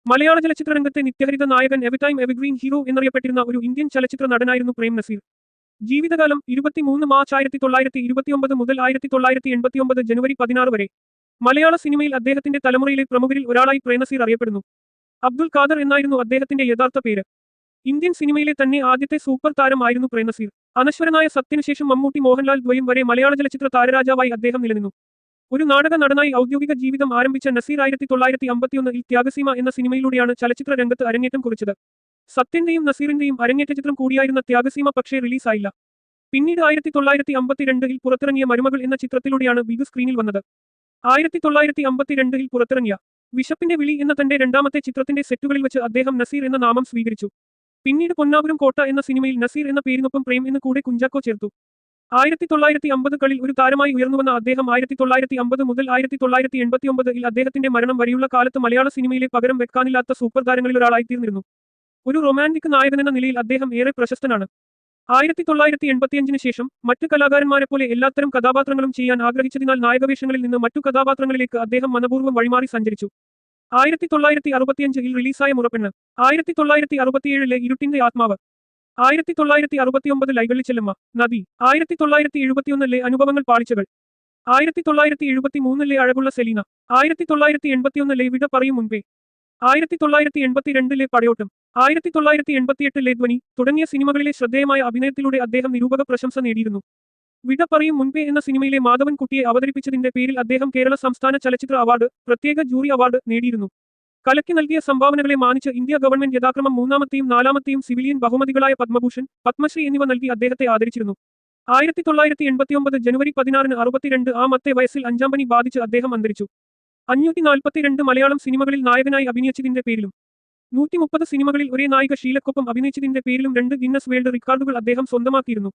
മലയാള ചലച്ചിത്രരംഗത്തെ നിത്യഹരിത നായകൻ എവരിടൈം evergreen hero എന്നറിയപ്പെട്ടിരുന്ന ഒരു ഇന്ത്യൻ ചലച്ചിത്ര നടനായിരുന്നു പ്രേം നസീർ. ജീവിതകാലം 23 മാർച്ച് 1929 മുതൽ 1989 ജനുവരി 16 വരെ. മലയാള സിനിമയിൽ അദ്ദേഹത്തിന്റെ തലമുറയിലെ പ്രമുഖരിൽ ഒരാളായി പ്രേംനസീർ അറിയപ്പെടുന്നു. അബ്ദുൽ ഖാദർ എന്നായിരുന്നു അദ്ദേഹത്തിന്റെ യഥാർത്ഥ പേര്. ഇന്ത്യൻ സിനിമയിലെ തന്നെ ആദ്യത്തെ സൂപ്പർ താരം ആയിരുന്നു പ്രേംനസീർ. അനശ്വരനായ സത്യനുശേഷം മമ്മൂട്ടി, മോഹൻലാൽ ദ്വയം വരെ മലയാള ചലച്ചിത്ര താരരാജാവായി അദ്ദേഹം നിലനിന്നു. ഒരു നാടക നടനായി ഔദ്യോഗിക ജീവിതം ആരംഭിച്ച നസീർ 1951 ത്യാഗസീമ എന്ന സിനിമയിലൂടെയാണ് ചലച്ചിത്ര രംഗത്ത് അരങ്ങേറ്റം കുറിച്ചത്. സത്യന്റെയും നസീറിന്റെയും അരങ്ങേറ്റ ചിത്രം കൂടിയായിരുന്ന ത്യാഗസീമ പക്ഷേ റിലീസായില്ല. പിന്നീട് 1952 പുറത്തിറങ്ങിയ മരുമകൾ എന്ന ചിത്രത്തിലൂടെയാണ് ബിഗ് സ്ക്രീനിൽ വന്നത്. 1952 പുറത്തിറങ്ങിയ വിശപ്പിന്റെ വിളി എന്ന തന്റെ രണ്ടാമത്തെ ചിത്രത്തിന്റെ സെറ്റുകളിൽ വെച്ച് അദ്ദേഹം നസീർ എന്ന നാമം സ്വീകരിച്ചു. പിന്നീട് പൊന്നാപുരം കോട്ട എന്ന സിനിമയിൽ നസീർ എന്ന പേരിനൊപ്പം പ്രേം എന്ന് കൂടെ കുഞ്ചാക്കോ ചേർത്തു. 1950കളിൽ ഒരു താരമായി ഉയർന്നുവന്ന അദ്ദേഹം 1950 മുതൽ 1989 അദ്ദേഹത്തിന്റെ മരണം വരെയുള്ള കാലത്ത് മലയാള സിനിമയിലെ പകരം വെക്കാനില്ലാത്ത സൂപ്പർ താരങ്ങളിലൊരാളായിത്തീർന്നിരുന്നു. ഒരു റൊമാന്റിക് നായകനെന്ന നിലയിൽ അദ്ദേഹം ഏറെ പ്രശസ്തനാണ്. 1985 ശേഷം മറ്റ് കലാകാരന്മാരെപ്പോലെ എല്ലാത്തരം കഥാപാത്രങ്ങളും ചെയ്യാൻ ആഗ്രഹിച്ചതിനാൽ നായകവേഷങ്ങളിൽ നിന്ന് മറ്റു കഥാപാത്രങ്ങളിലേക്ക് അദ്ദേഹം മനപൂർവ്വം വഴിമാറി സഞ്ചരിച്ചു. 1965 റിലീസായ മുറപ്പെണ്ണ്, 1967 ഇരുട്ടിന്റെ ആത്മാവ്, 1969 ലൈകളിച്ചെല്ലമ്മ, നദി, 1971 അനുഭവങ്ങൾ പാളിച്ചകൾ, 1973 അഴകുള്ള സെലീന, 1981 വിട പറയും മുൻപേ, 1982 പടയോട്ടം, 1988 ധ്വനി തുടങ്ങിയ സിനിമകളിലെ ശ്രദ്ധേയമായ അഭിനയത്തിലൂടെ അദ്ദേഹം നിരൂപക പ്രശംസ നേടിയിരുന്നു. വിട പറയും മുൻപേ എന്ന സിനിമയിലെ മാധവൻ കുട്ടിയെ അവതരിപ്പിച്ചതിന്റെ പേരിൽ അദ്ദേഹം കേരള സംസ്ഥാന ചലച്ചിത്ര അവാർഡ്, പ്രത്യേക ജൂറി അവാർഡ് നേടിയിരുന്നു. കലയ്ക്ക് നൽകിയ സംഭാവനകളെ മാനിച്ച് ഇന്ത്യ ഗവൺമെന്റ് യഥാക്രമം 3ാമത്തെയും 4ാമത്തെയും സിവിലിയൻ ബഹുമതികളായ പത്മഭൂഷൺ, പത്മശ്രീ എന്നിവ നൽകി അദ്ദേഹത്തെ ആദരിച്ചിരുന്നു. 1989 ജനുവരി 16 62 വയസ്സിൽ അഞ്ചാം പനി ബാധിച്ച് അദ്ദേഹം അന്തരിച്ചു. 542 മലയാളം സിനിമകളിൽ നായകനായി അഭിനയിച്ചതിന്റെ പേരിലും 130 സിനിമകളിൽ ഒരേ നായിക ഷീലക്കൊപ്പം അഭിനയിച്ചതിന്റെ പേരിലും 2 ഗിന്നസ് വേൾഡ് റിക്കാർഡുകൾ അദ്ദേഹം സ്വന്തമാക്കിയിരുന്നു.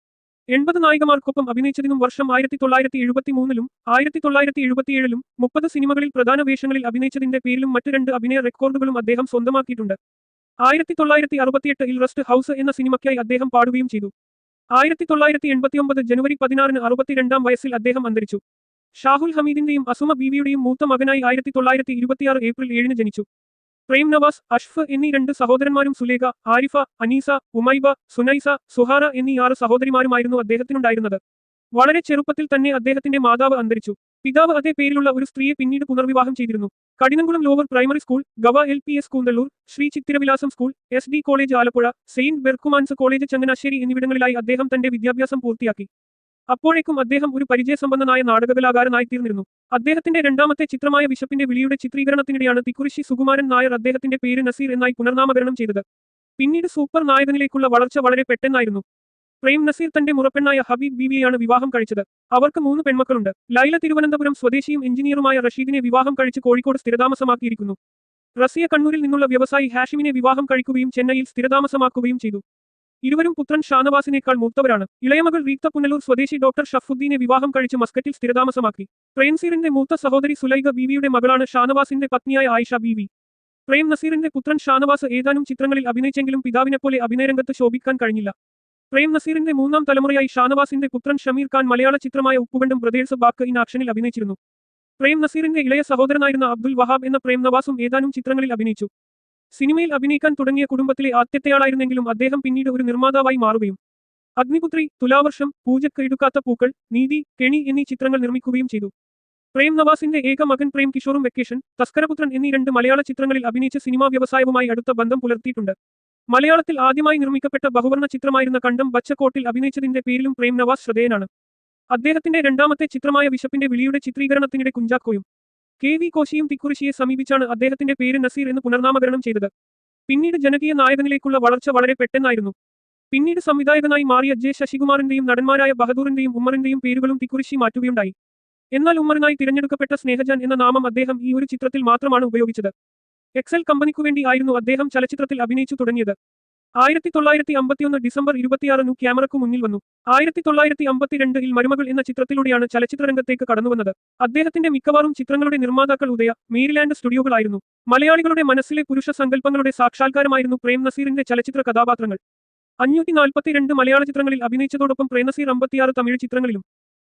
80 നായികമാർക്കൊപ്പം അഭിനയിച്ചതിനും വർഷം 1973 1977 30 സിനിമകളിൽ പ്രധാന വേഷങ്ങളിൽ അഭിനയിച്ചതിന്റെ പേരിലും മറ്റ് 2 അഭിനയ റെക്കോർഡുകളും അദ്ദേഹം സ്വന്തമാക്കിയിട്ടുണ്ട്. 1968 റസ്റ്റ് ഹൗസ് എന്ന സിനിമയ്ക്കായി അദ്ദേഹം പാടുകയും ചെയ്തു. 1989 ജനുവരി 16 62 വയസ്സിൽ അദ്ദേഹം അന്തരിച്ചു. ഷാഹുൽ ഹമീദിന്റെയും അസുമ ബീവിയുടെയും മൂത്ത മകനായി 1926 ഏപ്രിൽ 7 ജനിച്ചു. പ്രേം നവാസ്, അഷ്ഫ് എന്നീ 2 സഹോദരന്മാരും സുലേഖ, ആരിഫ, അനീസ, ഉമൈബ, സുനൈസ, സുഹാറ എന്നീ 6 സഹോദരിമാരുമായിരുന്നു അദ്ദേഹത്തിനുണ്ടായിരുന്നത്. വളരെ ചെറുപ്പത്തിൽ തന്നെ അദ്ദേഹത്തിന്റെ മാതാവ് അന്തരിച്ചു. പിതാവ് അതേ പേരിലുള്ള ഒരു സ്ത്രീയെ പിന്നീട് പുനർവിവാഹം ചെയ്തിരുന്നു. കഠിനംകുളം ലോവർ പ്രൈമറി സ്കൂൾ, ഗവ LPS Koonthalloor, Sree Chithiravilasam school, SD college Alappuzha, saint Berchmans college Changanassery എന്നിവിടങ്ങളിലായി അദ്ദേഹം തന്റെ വിദ്യാഭ്യാസം പൂർത്തിയാക്കി. അപ്പോഴേക്കും അദ്ദേഹം ഒരു പരിചയസമ്പന്നനായ നാടകകലാകാരനായിത്തീർന്നിരുന്നു. അദ്ദേഹത്തിന്റെ രണ്ടാമത്തെ ചിത്രമായ വിശപ്പിന്റെ വിളിയുടെ ചിത്രീകരണത്തിനിടെയാണ് തിക്കുറിശ്ശി സുകുമാരൻ നായർ അദ്ദേഹത്തിന്റെ പേര് നസീർ എന്നായി പുനർനാമകരണം ചെയ്തത്. പിന്നീട് സൂപ്പർ നായകനിലേക്കുള്ള വളർച്ച വളരെ പെട്ടെന്നായിരുന്നു. പ്രേം നസീർ തന്റെ മുറപ്പെണ്ണായ ഹബീബ് ബീവിയെയാണ് വിവാഹം കഴിച്ചത്. അവർക്ക് 3 പെൺമക്കളുണ്ട്. ലൈല തിരുവനന്തപുരം സ്വദേശിയും എഞ്ചിനീയറുമായ റഷീദിനെ വിവാഹം കഴിച്ച് കോഴിക്കോട് സ്ഥിരതാമസമാക്കിയിരിക്കുന്നു. റസിയ കണ്ണൂരിൽ നിന്നുള്ള വ്യവസായി ഹാഷിമിനെ വിവാഹം കഴിക്കുകയും ചെന്നൈയിൽ സ്ഥിരതാമസമാക്കുകയും ചെയ്തു. ഇരുവരും പുത്രൻ ഷാനവാസിനേക്കാൾ മൂത്തവരാണ്. ഇളയമകൾ റീത്ത പുനലൂർ സ്വദേശി ഡോക്ടർ ഷഫുദ്ദീനെ വിവാഹം കഴിച്ച് മസ്കറ്റിൽ സ്ഥിരതാമസമാക്കി. പ്രേംനസീറിന്റെ മൂത്ത സഹോദരി സുലൈഖ ബീവിയുടെ മകളാണ് ഷാനവാസിന്റെ പത്നിയായ ആയിഷ ബീവി. പ്രേം നസീറിന്റെ പുത്രൻ ഷാനവാസ് ഏതാനും ചിത്രങ്ങളിൽ അഭിനയിച്ചെങ്കിലും പിതാവിനെപ്പോലെ അഭിനയരംഗത്ത് ശോഭിക്കാൻ കഴിഞ്ഞില്ല. പ്രേം നസീറിന്റെ 3ാം തലമുറയായി ഷാനവാസിന്റെ പുത്രൻ ഷമീർ ഖാൻ മലയാള ചിത്രമായ ഉപ്പുകണ്ടും ബ്രദേഴ്സ് ബാക്ക് ഇൻ ആക്ഷനിൽ അഭിനയിച്ചിരുന്നു. പ്രേം നസീറിന്റെ ഇളയ സഹോദരനായിരുന്ന അബ്ദുൽ വഹാബ് എന്ന പ്രേം നവാസും ഏതാനും ചിത്രങ്ങളിൽ അഭിനയിച്ചു. സിനിമയിൽ അഭിനയിക്കാൻ തുടങ്ങിയ കുടുംബത്തിലെ ആദ്യത്തെയാളായിരുന്നെങ്കിലും അദ്ദേഹം പിന്നീട് ഒരു നിർമ്മാതാവായി മാറുകയും അഗ്നിപുത്രി, തുലാവർഷം, പൂജക്ക് എടുക്കാത്ത പൂക്കൾ, നീതി, കെണി എന്നീ ചിത്രങ്ങൾ നിർമ്മിക്കുകയും ചെയ്തു. പ്രേം നവാസിന്റെ ഏക മകൻ പ്രേം കിഷോറും വെക്കേഷൻ, തസ്കരപുത്രൻ എന്നീ 2 മലയാള ചിത്രങ്ങളിൽ അഭിനയിച്ച് സിനിമാ വ്യവസായവുമായി അടുത്ത ബന്ധം പുലർത്തിയിട്ടുണ്ട്. മലയാളത്തിൽ ആദ്യമായി നിർമ്മിക്കപ്പെട്ട ബഹുവർണ്ണ ചിത്രമായിരുന്ന കണ്ടം ബച്ചക്കോട്ടിൽ അഭിനയിച്ചതിന്റെ പേരിലും പ്രേം നവാസ് ശ്രദ്ധേയനാണ്. അദ്ദേഹത്തിന്റെ രണ്ടാമത്തെ ചിത്രമായ വിശപ്പിന്റെ വിളിയുടെ ചിത്രീകരണത്തിനിടെ കുഞ്ചാക്കോയും KV കോശിയും തിക്കുറിശ്ശിയെ സമീപിച്ചാണ് അദ്ദേഹത്തിന്റെ പേര് നസീർ എന്ന് പുനർനാമകരണം ചെയ്തത്. പിന്നീട് ജനകീയ നായകനിലേക്കുള്ള വളർച്ച വളരെ പെട്ടെന്നായിരുന്നു. പിന്നീട് സംവിധായകനായി മാറിയ J ശശികുമാറിന്റെയും നടന്മാരായ ബഹദൂറിന്റെയും ഉമ്മറിന്റെയും പേരുകളും തിക്കുറിശ്ശി മാറ്റുകയുണ്ടായി. എന്നാൽ ഉമ്മറിനായി തിരഞ്ഞെടുക്കപ്പെട്ട സ്നേഹജാൻ എന്ന നാമം അദ്ദേഹം ഈ ഒരു ചിത്രത്തിൽ മാത്രമാണ് ഉപയോഗിച്ചത്. എക്സൽ കമ്പനിക്കുവേണ്ടി ആയിരുന്നു അദ്ദേഹം ചലച്ചിത്രത്തിൽ അഭിനയിച്ചു തുടങ്ങിയത്. 1951 ഡിസംബർ 26 ക്യാമറയ്ക്കു മുന്നിൽ വന്നു. 1952 മരുമകൾ എന്ന ചിത്രത്തിലൂടെയാണ് ചലച്ചിത്രരംഗത്തേക്ക് കടന്നുവന്നത്. അദ്ദേഹത്തിന്റെ മിക്കവാറും ചിത്രങ്ങളുടെ നിർമ്മാതാക്കൾ ഉദയ, മേരിലാൻഡ് സ്റ്റുഡിയോകളായിരുന്നു. മലയാളികളുടെ മനസ്സിലെ പുരുഷ സങ്കല്പങ്ങളുടെ സാക്ഷാത്കാരമായിരുന്നു പ്രേം നസീറിന്റെ ചലച്ചിത്ര കഥാപാത്രങ്ങൾ. 542 മലയാള ചിത്രങ്ങളിൽ അഭിനയിച്ചതോടൊപ്പം പ്രേംനസീർ 56 തമിഴ് ചിത്രങ്ങളിലും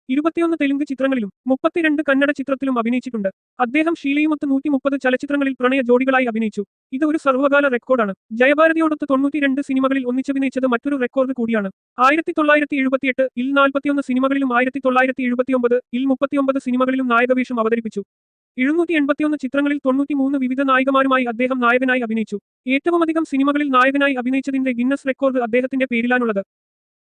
21 തെലുങ്ക് ചിത്രങ്ങളിലും 32 കന്നഡ ചിത്രത്തിലും അഭിനയിച്ചിട്ടുണ്ട്. അദ്ദേഹം ഷീലയുമൊത്ത് 130 ചലച്ചിത്രങ്ങളിൽ പ്രണയ ജോഡികളായി അഭിനയിച്ചു. ഇത് ഒരു സർവ്വകാല റെക്കോർഡാണ്. ജയഭാരതിയോടൊത്ത് 92 സിനിമകളിൽ ഒന്നിച്ചഭിനയിച്ചത് മറ്റൊരു റെക്കോർഡ് കൂടിയാണ്. 1978 ഇൽ 41 സിനിമകളിലും 1979 ഇൽ 39 സിനിമകളിലും നായകവേഷം അവതരിപ്പിച്ചു. 781 ചിത്രങ്ങളിൽ 93 വിവിധ നായികമാരുമായി അദ്ദേഹം നായകനായി അഭിനയിച്ചു. ഏറ്റവുമധികം സിനിമകളിൽ നായകനായി അഭിനയിച്ചതിന്റെ ഗിന്നസ് റെക്കോർഡ് അദ്ദേഹത്തിന്റെ പേരിലാണുള്ളത്.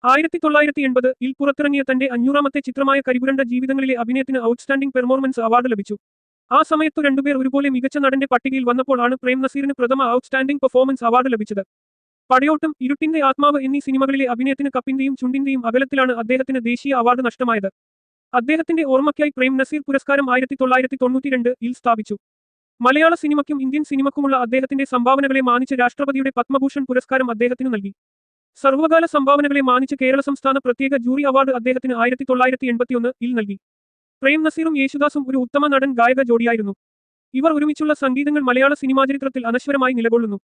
1980 ഇൽ പുറത്തിറങ്ങിയ തന്റെ 500ാമത്തെ ചിത്രമായ കരിപുരണ്ട ജീവിതങ്ങളിലെ അഭിനയത്തിന് ഔട്ട്സ്റ്റാൻഡിംഗ് പെർഫോമൻസ് അവാർഡ് ലഭിച്ചു. ആ സമയത്തു രണ്ടുപേർ ഒരുപോലെ മികച്ച നടന്റെ പട്ടികയിൽ വന്നപ്പോൾ ആണ് പ്രേം നസീറിന് പ്രഥമ ഔട്ട്സ്റ്റാൻഡിംഗ് പെർഫോമൻസ് അവാർഡ് ലഭിച്ചത്. പടയോട്ടം, ഇരുട്ടിന്റെ ആത്മാവ് എന്നീ സിനിമകളിലെ അഭിനയത്തിന് കപ്പിന്റെയും ചുണ്ടിന്റെയും അകലത്തിലാണ് അദ്ദേഹത്തിന് ദേശീയ അവാർഡ് നഷ്ടമായത്. അദ്ദേഹത്തിന്റെ ഓർമ്മയ്ക്കായി പ്രേം നസീർ പുരസ്കാരം 1992 ഇൽ സ്ഥാപിച്ചു. മലയാള സിനിമയ്ക്കും ഇന്ത്യൻ സിനിമയ്ക്കുമുള്ള അദ്ദേഹത്തിന്റെ സംഭാവനകളെ മാനിച്ച് രാഷ്ട്രപതിയുടെ പത്മഭൂഷൺ പുരസ്കാരം അദ്ദേഹത്തിന് നൽകി. സർവ്വകാല സംഭാവനകളെ മാനിച്ച് കേരള സംസ്ഥാന പ്രത്യേക ജൂറി അവാർഡ് അദ്ദേഹത്തിന് 1981 ഇൽ നൽകി. പ്രേം നസീറും യേശുദാസും ഒരു ഉത്തമ നടൻ ഗായക ജോഡിയായിരുന്നു. ഇവർ ഒരുമിച്ചുള്ള സംഗീതങ്ങൾ മലയാള സിനിമാചരിത്രത്തിൽ അനശ്വരമായി നിലകൊള്ളുന്നു.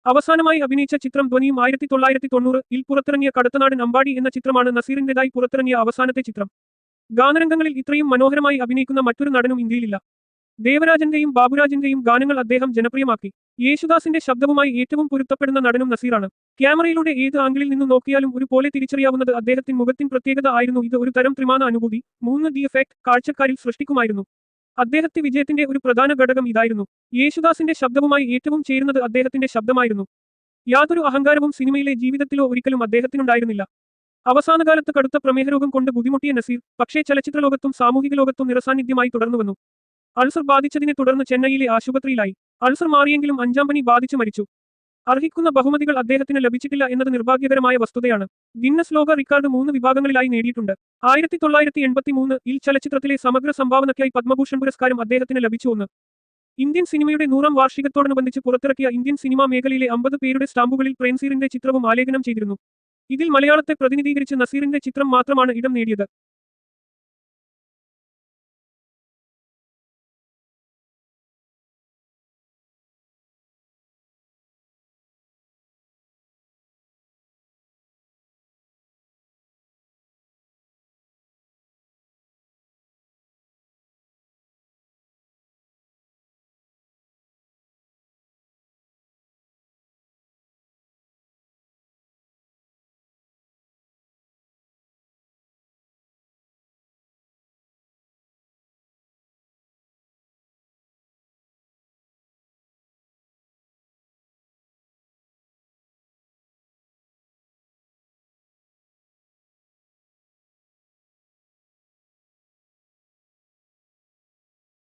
അവസാനമായി അഭിനയിച്ച ചിത്രം ധ്വനിയും 1990 ഇൽ പുറത്തിറങ്ങിയ കടത്തനാടൻ അമ്പാടി എന്ന ചിത്രമാണ് നസീറിന്റേതായി പുറത്തിറങ്ങിയ അവസാനത്തെ ചിത്രം. ഗാനരംഗങ്ങളിൽ ഇത്രയും മനോഹരമായി അഭിനയിക്കുന്ന മറ്റൊരു നടനും ഇന്ത്യയിലില്ല. ദേവരാജന്റെയും ബാബുരാജിന്റെയും ഗാനങ്ങൾ അദ്ദേഹം ജനപ്രിയമാക്കി. യേശുദാസിന്റെ ശബ്ദവുമായി ഏറ്റവും പൊരുത്തപ്പെടുന്ന നടനും നസീറാണ്. ക്യാമറയിലൂടെ ഏത് ആംഗിളിൽ നിന്നു നോക്കിയാലും ഒരുപോലെ തിരിച്ചറിയാവുന്നത് അദ്ദേഹത്തിന്റെ മുഖത്തിൻ പ്രത്യേകത ആയിരുന്നു. ഇത് ഒരു തരം ത്രിമാന അനുഭൂതി 3D എഫക്ട് കാഴ്ചക്കാരിൽ സൃഷ്ടിക്കുമായിരുന്നു. അദ്ദേഹത്തെ വിജയത്തിന്റെ ഒരു പ്രധാന ഘടകം ഇതായിരുന്നു. യേശുദാസിന്റെ ശബ്ദവുമായി ഏറ്റവും ചേരുന്നത് അദ്ദേഹത്തിന്റെ ശബ്ദമായിരുന്നു. യാതൊരു അഹങ്കാരവും സിനിമയിലെ ജീവിതത്തിലോ ഒരിക്കലും അദ്ദേഹത്തിനുണ്ടായിരുന്നില്ല. അവസാനകാലത്ത് കടുത്ത പ്രമേഹരോഗം കൊണ്ട് ബുദ്ധിമുട്ടിയ നസീർ പക്ഷേ ചലച്ചിത്രലോകത്തും സാമൂഹിക ലോകത്തും നിറസാന്നിധ്യമായി തുടർന്നുവന്നു. അൾസർ ബാധിച്ചതിനെ തുടർന്ന് ചെന്നൈയിലെ ആശുപത്രിയിലായി. അൾസർ മാറിയെങ്കിലും 5ാം പനി ബാധിച്ചു മരിച്ചു. അർഹിക്കുന്ന ബഹുമതികൾ അദ്ദേഹത്തിന് ലഭിച്ചിട്ടില്ല എന്നത് നിർഭാഗ്യകരമായ വസ്തുതയാണ്. ഗിന്നസ് ലോക റിക്കാർഡ് 3 വിഭാഗങ്ങളിലായി നേടിയിട്ടുണ്ട്. 1983 ഇൽ ചലച്ചിത്രത്തിലെ സമഗ്ര സംഭാവനയ്ക്കായി പത്മഭൂഷൺ പുരസ്കാരം അദ്ദേഹത്തിന് ലഭിച്ചു. 1 ഇന്ത്യൻ സിനിമയുടെ 100ാം വാർഷികത്തോടനുബന്ധിച്ച് പുറത്തിറക്കിയ ഇന്ത്യൻ സിനിമാ മേഖലയിലെ 50 പേരുടെ സ്റ്റാമ്പുകളിൽ പ്രേംനസീറിന്റെ ചിത്രവും ആലേഖനം ചെയ്തിരുന്നു. ഇതിൽ മലയാളത്തെ പ്രതിനിധീകരിച്ച് നസീറിന്റെ ചിത്രം മാത്രമാണ് ഇടം നേടിയത്.